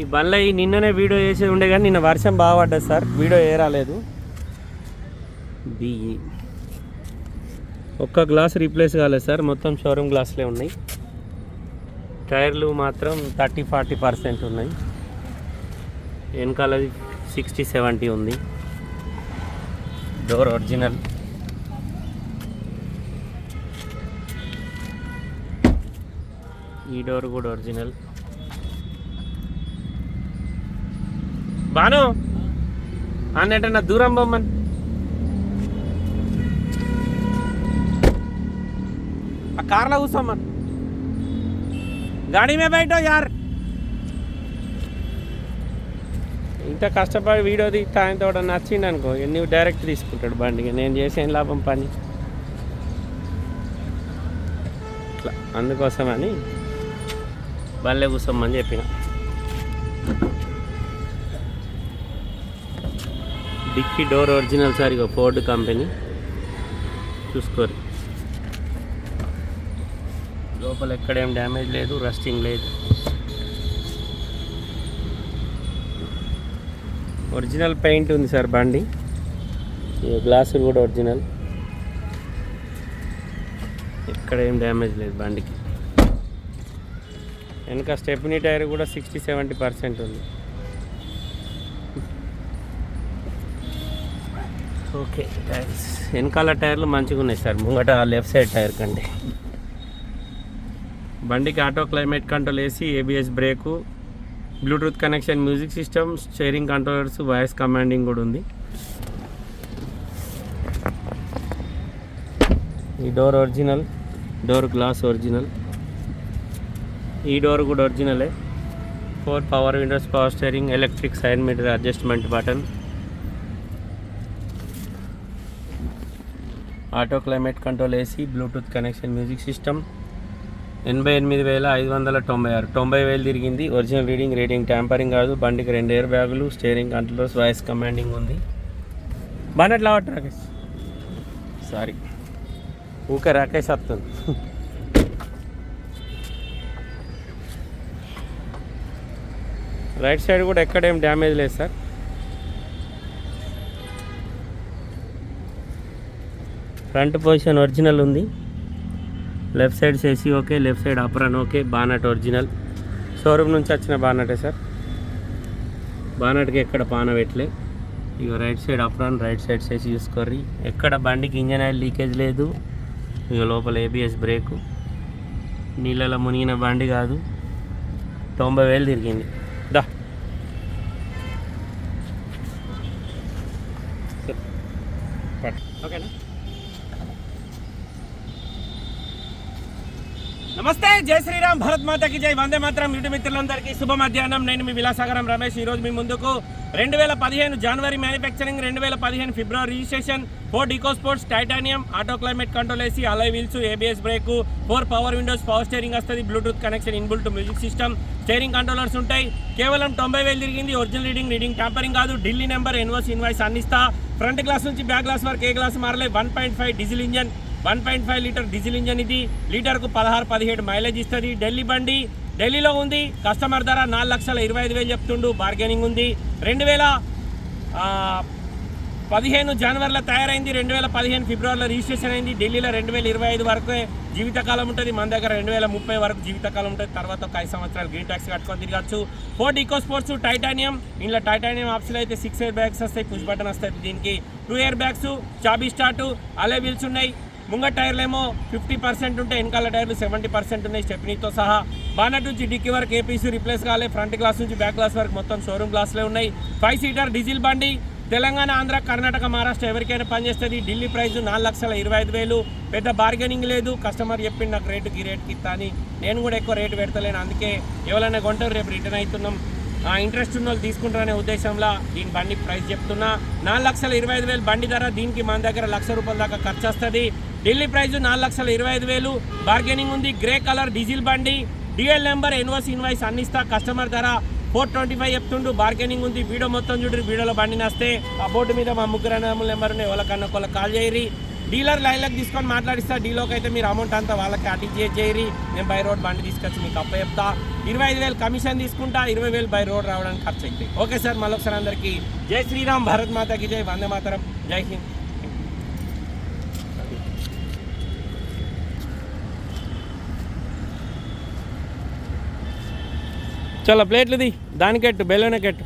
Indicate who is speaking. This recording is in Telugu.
Speaker 1: ఈ బండ్ల నిన్ననే వీడియో చేసేది ఉండే కానీ నిన్న వర్షం బాగా పడ్డది సార్, వీడియో ఏ రాలేదు. ఒక్క గ్లాస్ రీప్లేస్ కాలేదు సార్, మొత్తం షోరూమ్ గ్లాసులే ఉన్నాయి. టైర్లు మాత్రం 30-40% ఉన్నాయి. వెనకాలది 60-70 ఉంది. Door original. ఈ డోర్ కూడా ఒరిజినల్. బాను అన్నట్టన్నా దూరం బొమ్మన్ ఆ కార్లో కూర్చోమ్మన్. గాడి మే బయట యార్. ఇంత కష్టపడి వీడియో తీస్తే ఆయనతో నచ్చింది అనుకో, నువ్వు డైరెక్ట్ తీసుకుంటాడు బండికి. నేను చేసేం లాభం పని ఇట్లా, అందుకోసమని బండ్లే కూర్చోమని చెప్పిన. డిక్కీ డోర్ ఒరిజినల్ సార్, ఇక ఫోర్డ్ కంపెనీ చూసుకోరు. లోపల ఎక్కడేం డ్యామేజ్ లేదు, రస్టింగ్ లేదు. ఒరిజినల్ పెయింట్ ఉంది సార్ బండి. ఈ గ్లాసులు కూడా ఒరిజినల్, ఎక్కడ ఏం డ్యామేజ్ లేదు బండికి. వెనక స్టెప్నీ టైర్ కూడా 60-70% ఉంది. ఓకే, టైర్స్ వెనకాల టైర్లు మంచిగా ఉన్నాయి సార్, ముంగట లెఫ్ట్ సైడ్ టైర్ కంటే. బండికి auto climate control AC, ABS break, Bluetooth connection, music system, steering controllers, voice commanding కూడా ఉంది. ఈ door original, door glass original. ఈ డోర్ కూడా ఒరిజినలే. 4 power windows, power steering, electric side mirror adjustment button, auto climate control AC, Bluetooth connection, music system. 88,596, 90,000 తిరిగింది. ఒరిజినల్ రీడింగ్ ట్యాంపరింగ్ కాదు. బండికి 2 ఎయిర్ బ్యాగులు, స్టీరింగ్ కంట్రోల్స్, వాయిస్ కమాండింగ్ ఉంది. బానట్ లావట్ రాకేష్, సారీ ఊకే రాకేష్ వస్తుంది. రైట్ సైడ్ కూడా ఎక్కడేం డ్యామేజ్ లేదు సార్. ఫ్రంట్ పొజిషన్ ఒరిజినల్ ఉంది. Left side AC okay, left side apron okay. Bonnet original, showroom నుంచి వచ్చిన బానటే సార్. బానట్కి ఎక్కడ పాన పెట్టలే. ఇక right side apron, right side AC చూసుకోర్రి. ఎక్కడ బండికి ఇంజన్ ఆయిల్ లీకేజ్ లేదు. ఇక లోపల ఏబిఎస్ బ్రేకు. నీళ్ళలో మునిగిన బండి కాదు. 90,000 తిరిగింది. దా ఓకేనా. నమస్తే, జై శ్రీరామ్, భారత్ మాతకి జై, వందే మాత్రం. యూట్యూబ్ మిత్రులందరికీ శుభ మధ్యాహ్నం. నేను మీ విలాసాగరం రమేష్. ఈరోజు మీ ముందుకు 2015 జనవరి మ్యానుఫ్యాక్చరింగ్, 2015 ఫిబ్రవరి registration, Ford EcoSports titanium, auto climate control AC, alloy wheels, ABS brake, 4 power windows, power steering వస్తుంది, Bluetooth connection, inbuilt music system, steering controllers ఉంటాయి. కేవలం 90,000 తిరిగింది. ఒరిజినల్ రీడింగ్ ట్యాంపరింగ్ కాదు. ఢిల్లీ నెంబర్, ఇన్వాయిస్ అన్నిస్తా. ఫ్రంట్ గ్లాస్ నుంచి బ్యాక్ గ్లాస్ వరకు ఏ గ్లాస్ మారలే. 1.5 diesel engine, 1.5 litre diesel engine. ఇది లీటర్కు 16-17 మైలేజ్ ఇస్తుంది. ఢిల్లీ బండి, ఢిల్లీలో ఉంది. కస్టమర్ ధర 4,25,000 చెప్తుండు. బార్గెనింగ్ ఉంది. 2015 జనవరిలో తయారైంది. 2015 ఫిబ్రవరిలో రిజిస్ట్రేషన్ అయింది. ఢిల్లీలో 2025 వరకు జీవితకాలం ఉంటుంది. మన దగ్గర 2030 వరకు జీవితకాలం ఉంటుంది. తర్వాత ఒక 5 సంవత్సరాలు గ్రీన్ ట్యాక్స్ కట్టుకొని తిరగచ్చు. Ford EcoSports titanium. ఇంట్లో టైటానియం ఆప్షన్ అయితే 6 ఎయిర్ బ్యాగ్స్ వస్తాయి, పుష్ బటన్ వస్తుంది. దీనికి 2 ఎయిర్ బ్యాగ్స్, చాబీ స్టార్ట్, అలై వీల్స్ ఉన్నాయి. ముంగ టైర్లు ఏమో 50% ఉంటాయి, వెనకాల టైర్లు 70% ఉన్నాయి స్టెప్నీతో సహా. బానట్ నుంచి డిక్కీ వరకు ఏపీసీ రిప్లేస్ కాలే. ఫ్రంట్ గ్లాస్ నుంచి బ్యాక్ గ్లాస్ వరకు మొత్తం షోరూమ్ గ్లాస్లే ఉన్నాయి. 5 సీటర్ డీజిల్ బండి. తెలంగాణ, ఆంధ్ర, కర్ణాటక, మహారాష్ట్ర ఎవరికైనా పనిచేస్తుంది. ఢిల్లీ ప్రైస్ 4,25,000. పెద్ద బార్గెనింగ్ లేదు. కస్టమర్ చెప్పింది నాకు రేటుకి ఇస్తా అని. నేను కూడా ఎక్కువ రేటు పెడతలేను. అందుకే ఎవరైనా కొంటారు, రేపు రిటర్న్ అవుతున్నాం. ఇంట్రెస్ట్ ఉన్న వాళ్ళు తీసుకుంటారనే ఉద్దేశంలో దీని బండి ప్రైస్ చెప్తున్నా. 4,25,000 బండి ధర. దీనికి మన దగ్గర ₹1,00,000 దాకా ఖర్చు వస్తుంది. ఢిల్లీ ప్రైస్ 4,25,000. బార్గెనింగ్ ఉంది. గ్రే కలర్ డీజిల్ బండి. డిఎల్ నెంబర్, ఇన్వాయిస్ అన్నిస్తా. కస్టమర్ ధర 425 చెప్తుండు. బార్గెనింగ్ ఉంది. వీడియో మొత్తం చూడండి. వీడియోలో బండి నస్తే ఆ బోర్డు మీద మా ముగ్గురు అన్నదమ్ముల నెంబర్ ఉన్నాయి. ఎవరికన్నా ఒకళ్ళకి కాల్ చేయరి. డీలర్ లైన్లకు తీసుకొని మాట్లాడిస్తా. డీలోకి అయితే మీరు అమౌంట్ అంతా వాళ్ళకి అటు చేయరి, నేను బై రోడ్ బండి తీసుకొచ్చి మీకు అప్ప చెప్తా. 25,000 కమిషన్ తీసుకుంటా, 20,000 బై రోడ్ రావడానికి ఖర్చు అవుతాయి. ఓకే సార్, మళ్ళొకసారి అందరికీ జై శ్రీరామ్, భారత్ మాతాకి జై, వందే మాతరం, జై హింద్. చలో ప్లేట్లుది దానికెట్టు, బెలూనే కెట్టు.